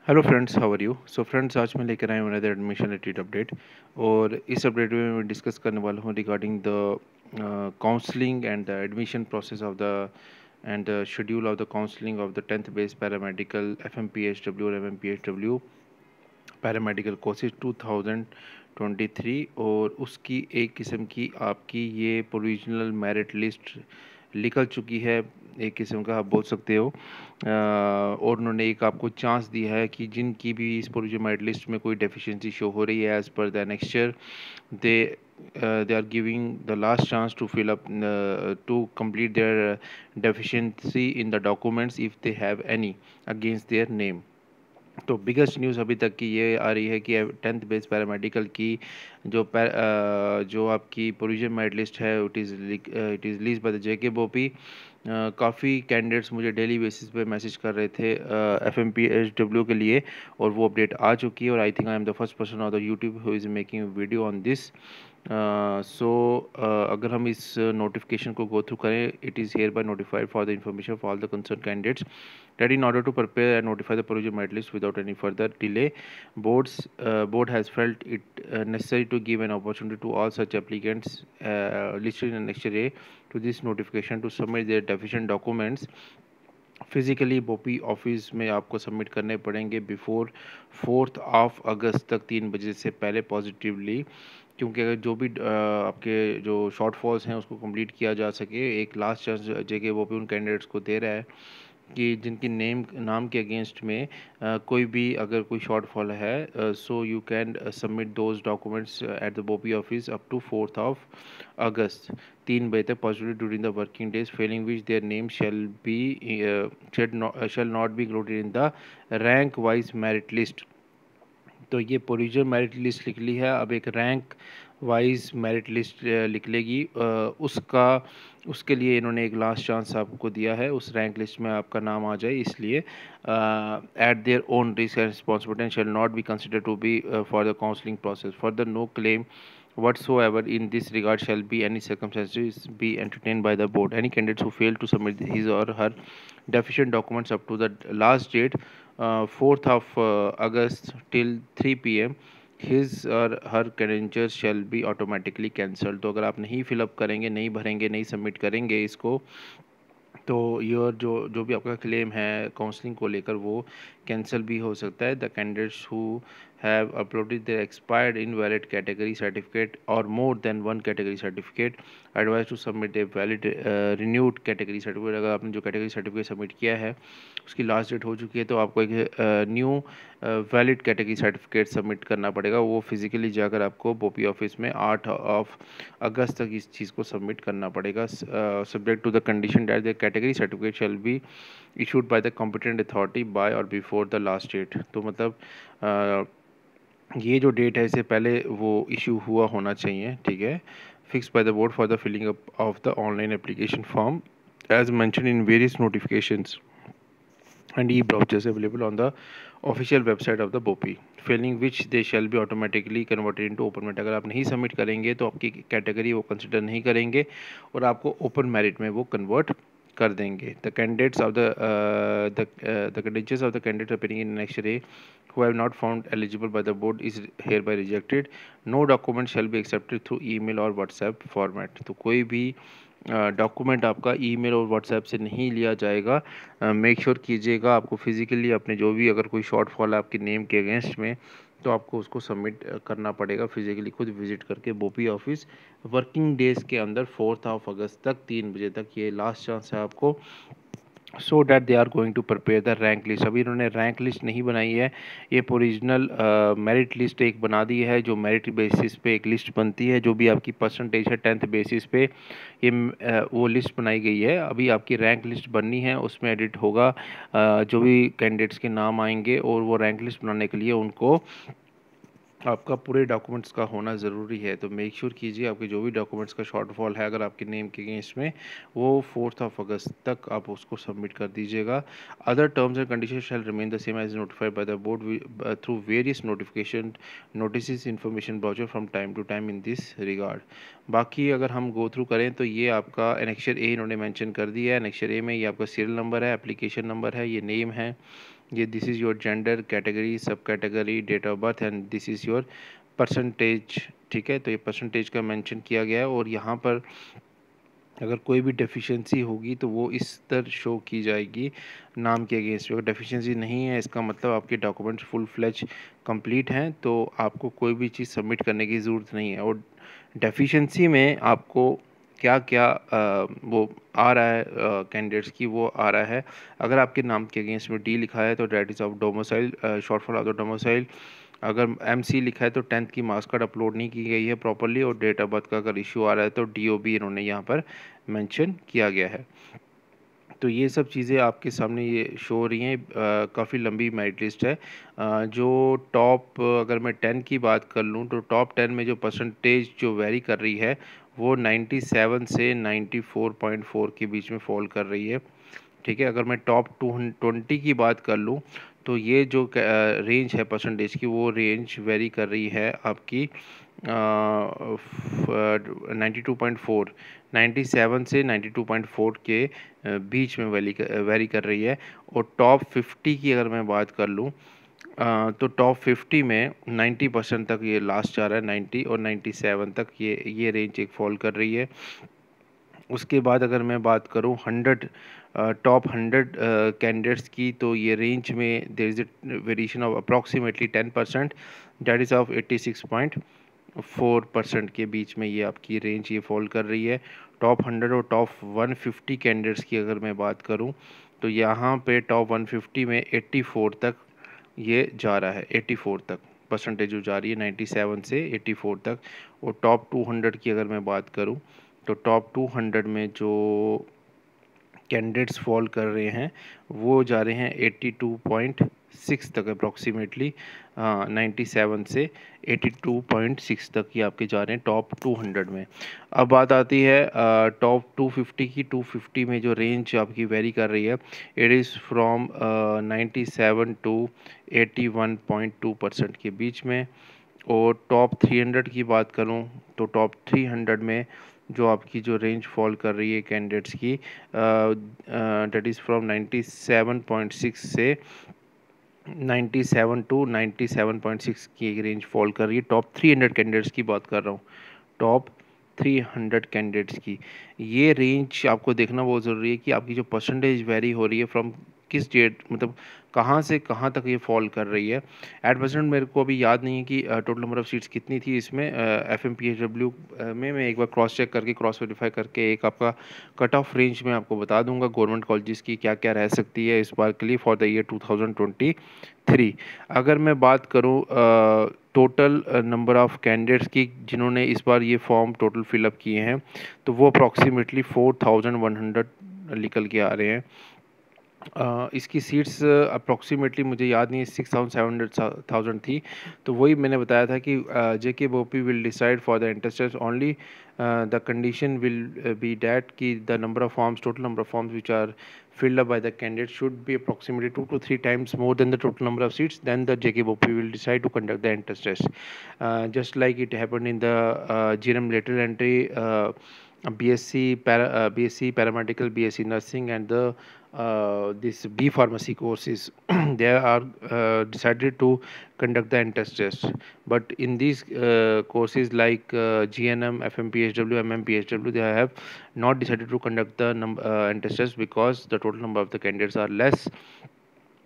Hello friends, how are you. So friends, आज मैं लेकर आया हूँ अनदर एडमिशन रिलेटेड अपडेट। और इस अपडेट में मैं डिस्कस करने वाला हूँ regarding the counselling and the admission process of the end the schedule of the counselling of the 10th base paramedical FMPHW और MMPHW पैरामेडिकल कोर्सेज 2023। और उसकी एक किस्म की आपकी ये प्रोविजनल मेरिट लिस्ट निकल चुकी है, एक किस्म का आप बोल सकते हो। और उन्होंने एक आपको चांस दिया है कि जिनकी भी इस प्रोविजनल मेरिट लिस्ट में कोई डेफिशिएंसी शो हो रही है as per the next day they are giving the last chance to fill up to complete their deficiency in the documents if they have any against their name। तो biggest news अभी तक की ये आ रही है कि 10th बेस पैरामेडिकल की जो आपकी प्रोविजन मेरिट लिस्ट है it is release by the JK बोपी। काफ़ी कैंडिडेट्स मुझे डेली बेसिस पे मैसेज कर रहे थे FMPHW के लिए, और वो अपडेट आ चुकी है। और I think I am the first person on the YouTube who is making video on this. अगर हम इस नोटिफिकेशन को गो थ्रू करें, it is hereby notified for the information of all the concern candidates that in order to prepare and notify the provisional merit list without any further delay, board has felt it necessary to give an opportunity to all such applicants listed in Annexure A to this notification to submit their deficient documents physically Bopi office में आपको submit करने पड़ेंगे before 4th of अगस्त तक 3 बजे से पहले positively. क्योंकि अगर जो भी आपके जो शॉर्ट फॉल्स हैं उसको कंप्लीट किया जा सके, एक लास्ट चांस JK बोपी उन कैंडिडेट्स को दे रहा है कि जिनकी नाम के अगेंस्ट में कोई भी अगर कोई शॉर्टफॉल है, so you can submit those documents at the BOPEE office up to 4th of August 3 बजे तक positive during the working days, failing which their name shall not be included in the rank wise merit list. तो ये provisional merit list निकली है, अब एक rank wise merit list निकलेगी। उसके लिए इन्होंने एक लास्ट चांस आपको दिया है, उस रैंक लिस्ट में आपका नाम आ जाए, इसलिए at their own risk and responsibility and shall not be consider to be for the counselling process further no claim whatsoever in this regard shall be any circumstances be entertained by the board. Any candidates who fail to submit his or her deficient documents up to the last date 4th of August till 3 p.m. his or her credentials shall be automatically cancelled। तो अगर आप नहीं fill up करेंगे, नहीं भरेंगे, नहीं submit करेंगे इसको, तो योर जो जो भी आपका क्लेम है काउंसलिंग को लेकर वो कैंसिल भी हो सकता है। The candidates who have uploaded their expired invalid category certificate और more than one category certificate advise to submit a valid renewed category certificate. अगर आपने जो कैटेगरी सर्टिफिकेट सबमिट किया है उसकी लास्ट डेट हो चुकी है, तो आपको एक new valid category certificate submit करना पड़ेगा। वो फिजिकली जाकर आपको बोपी ऑफिस में 8 ऑफ अगस्त तक इस चीज़ को सबमिट करना पड़ेगा, subject to the condition that the category certificate shall be issued by the competent authority by और बिफोर द लास्ट डेट। तो मतलब ये जो डेट है इससे पहले वो इशू हुआ होना चाहिए, ठीक है, fix by the board for the filling up of the online application form as mention in various notifications and e-vouchers available on the official website of the BOPI, failing which they shall be automatically converted into open merit। अगर आप नहीं submit करेंगे तो आपकी category वो consider नहीं करेंगे और आपको ओपन मेरिट में वो कन्वर्ट कर देंगे। The candidates of the credentials of the candidates appearing in Annexure A who have not found eligible by the board is hereby rejected। No document shall be accepted through email or WhatsApp format। तो कोई भी document आपका email और WhatsApp से नहीं लिया जाएगा। Make sure कीजिएगा आपको फिज़िकली अपने जो भी अगर कोई शॉर्टफॉल है आपके नेम के अगेंस्ट में, तो आपको उसको सबमिट करना पड़ेगा फिज़िकली खुद विजिट करके बोपी ऑफिस वर्किंग डेज़ के अंदर 4th ऑफ अगस्त तक 3 बजे तक। ये लास्ट चांस है आपको, so that they are going to prepare the rank list. अभी इन्होंने रैंक लिस्ट नहीं बनाई है, ये ओरिजिनल मेरिट लिस्ट एक बना दी है, जो मेरिट बेसिस पे एक लिस्ट बनती है, जो भी आपकी परसेंटेज है 10th बेसिस पे ये वो लिस्ट बनाई गई है। अभी आपकी रैंक लिस्ट बननी है, उसमें एडिट होगा जो भी कैंडिडेट्स के नाम आएंगे, और वो रैंक लिस्ट बनाने के लिए उनको आपका पूरे डॉक्यूमेंट्स का होना ज़रूरी है। तो मेक श्योर कीजिए आपके जो भी डॉक्यूमेंट्स का शॉर्टफॉल है अगर आपके नेम के अगेंस्ट में, वो 4th ऑफ अगस्त तक आप उसको सबमिट कर दीजिएगा। Other terms and condition shall remain the same as notified by the board through various notification notice information brochure from time to time in this regard. बाकी अगर हम गो थ्रू करें तो ये आपका एनेक्चर ए इन्होंने मेंशन कर दिया है। एनेक्चर ए में ये आपका सीरियल नंबर है, एप्लीकेशन नंबर है, ये नेम है, ये this is your gender, category, sub category, date of birth and this is your percentage. ठीक है, तो ये परसेंटेज का मेंशन किया गया है। और यहाँ पर अगर कोई भी डेफिशिएंसी होगी तो वो इस तरह शो की जाएगी नाम के अगेंस्ट। अगर डेफिशिएंसी नहीं है, इसका मतलब आपके डॉक्यूमेंट्स फुल फ्लेज कंप्लीट हैं, तो आपको कोई भी चीज़ सबमिट करने की ज़रूरत नहीं है। और डेफिशिएंसी में आपको क्या क्या वो आ रहा है कैंडिडेट्स की, वो आ रहा है। अगर आपके नाम के अगेंस्ट में डी लिखा है तो that is of domicile, short for of the domicile. अगर एमसी लिखा है तो 10th की मार्क्स कार्ड अपलोड नहीं की गई है प्रॉपरली। और डेट ऑफ बर्थ का अगर इशू आ रहा है तो डीओबी इन्होंने यहाँ पर मेंशन किया गया है। तो ये सब चीज़ें आपके सामने ये शो हो रही हैं। काफ़ी लंबी मेरिट लिस्ट है। जो टॉप, अगर मैं 10 की बात कर लूँ तो टॉप 10 में जो परसेंटेज जो वेरी कर रही है वो 97 से 94.4 के बीच में फॉल कर रही है। ठीक है, अगर मैं टॉप 220 की बात कर लूँ तो ये जो रेंज है परसेंटेज की, वो रेंज वेरी कर रही है आपकी 92.4, 97 से 92.4 के बीच में वेरी कर रही है। और टॉप 50 की अगर मैं बात कर लूँ तो टॉप 50 में 90% तक ये लास्ट जा रहा है, 90 और 97 तक ये रेंज एक फॉल कर रही है। उसके बाद अगर मैं बात करूं 100 टॉप 100 कैंडिडेट्स की, तो ये रेंज में there is a variation of approximately 10%, that is of 86.4% के बीच में ये आपकी रेंज ये फॉल कर रही है। टॉप 100 और टॉप 150 कैंडिडेट्स की अगर मैं बात करूं तो यहाँ पे टॉप 150 में 84 तक ये जा रहा है, 84 तक परसेंटेज जो जा रही है 97 से 84 तक। और टॉप 200 की अगर मैं बात करूं तो टॉप 200 में जो कैंडिडेट्स फॉल कर रहे हैं वो जा रहे हैं 82.6 तक अप्रॉक्सीमेटली, 97 से 82.6 तक ये आपके जा रहे हैं टॉप 200 में। अब बात आती है टॉप 250 की। 250 में जो रेंज आपकी वेरी कर रही है, इट इज़ फ्रॉम 97 टू 81.2% के बीच में। और टॉप 300 की बात करूं तो टॉप 300 में जो आपकी जो रेंज फॉल कर रही है कैंडिडेट्स की, डेट इज़ फ्रॉम 97.6 से 97 टू 97.6 की रेंज फॉल कर रही है। टॉप 300 कैंडिडेट्स की बात कर रहा हूँ, टॉप 300 कैंडिडेट्स की। ये रेंज आपको देखना बहुत ज़रूरी है कि आपकी जो परसेंटेज वेरी हो रही है फ्रॉम किस डेट, मतलब कहाँ से कहाँ तक ये फॉल कर रही है। एट प्रेजेंट मेरे को अभी याद नहीं है कि टोटल नंबर ऑफ़ सीट्स कितनी थी इसमें FMPHW में। मैं एक बार क्रॉस चेक करके क्रॉस वेरीफाई करके एक आपका कट ऑफ रेंज में आपको बता दूंगा गवर्नमेंट कॉलेजेस की क्या क्या रह सकती है इस बार के लिए फॉर द ईयर 2023। अगर मैं बात करूँ टोटल नंबर ऑफ़ कैंडिडेट्स की जिन्होंने इस बार ये फॉर्म टोटल फिलअप किए हैं, तो वो अप्रॉक्सीमेटली 4100 निकल के आ रहे हैं। इसकी सीट्स अप्रॉक्सीमेटली मुझे याद नहीं है, 6,700 थी। तो वही मैंने बताया था कि JK Bopi will decide for the interested only, the condition will be that कि the number of forms, total number of forms which are filled up by the candidate should be approximately 2 to 3 times more than the total number of seats. Then the JK Bopi will decide to conduct the entrance test. Just like it happened in the GNM lateral entry, BSc paramedical, BSc nursing, and the this B pharmacy courses. They are decided to conduct the entrance test. But in these courses like GNM, FMPHW, MMPHW, they have not decided to conduct the entrance test because the total number of the candidates are less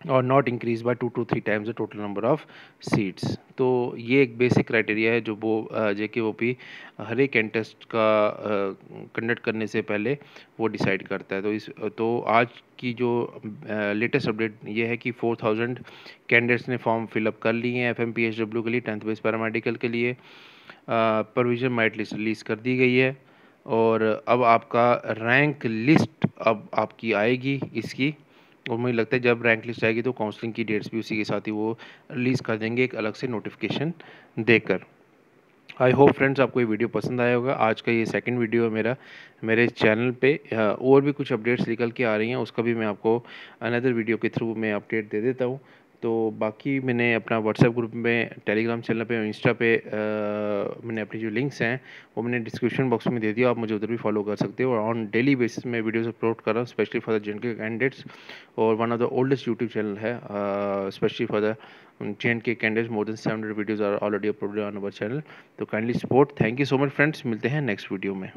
और not increase by 2 to 3 times the total number of seats. तो ये एक basic criteria है जो वो JKOP हर एक एंटेस्ट का conduct करने से पहले वो डिसाइड करता है। तो आज की जो लेटेस्ट अपडेट ये है कि 4000 कैंडिडेट्स ने फॉर्म फिलअप कर लिए हैं FMPHW के लिए, 10th बेस पैरामेडिकल के लिए। प्रोविजन मेरिट लिस्ट रिलीज़ कर दी गई है और अब आपका रैंक लिस्ट अब आपकी आएगी इसकी। और मुझे लगता है जब रैंक लिस्ट आएगी तो काउंसलिंग की डेट्स भी उसी के साथ ही वो रिलीज़ कर देंगे एक अलग से नोटिफिकेशन देकर। आई होप फ्रेंड्स आपको ये वीडियो पसंद आया होगा। आज का ये सेकंड वीडियो है मेरे चैनल पे। और भी कुछ अपडेट्स निकल के आ रही हैं, उसका भी मैं आपको अनदर वीडियो के थ्रू मैं अपडेट दे देता हूँ। तो बाकी मैंने अपना व्हाट्सएप ग्रुप में, टेलीग्राम चैनल पे और इंस्टा पे मैंने अपनी जो लिंक्स हैं वो मैंने डिस्क्रिप्शन बॉक्स में दे दिया, आप मुझे उधर भी फॉलो कर सकते हो। और ऑन डेली बेसिस में वीडियोस अपलोड कर रहा हूँ specially for the J and K candidates, और one of the oldest YouTube channel है specially for the J and K candidates. More than 700 videos are already uploaded on our channel. तो kindly support. Thank you so much friends, मिलते हैं next video में।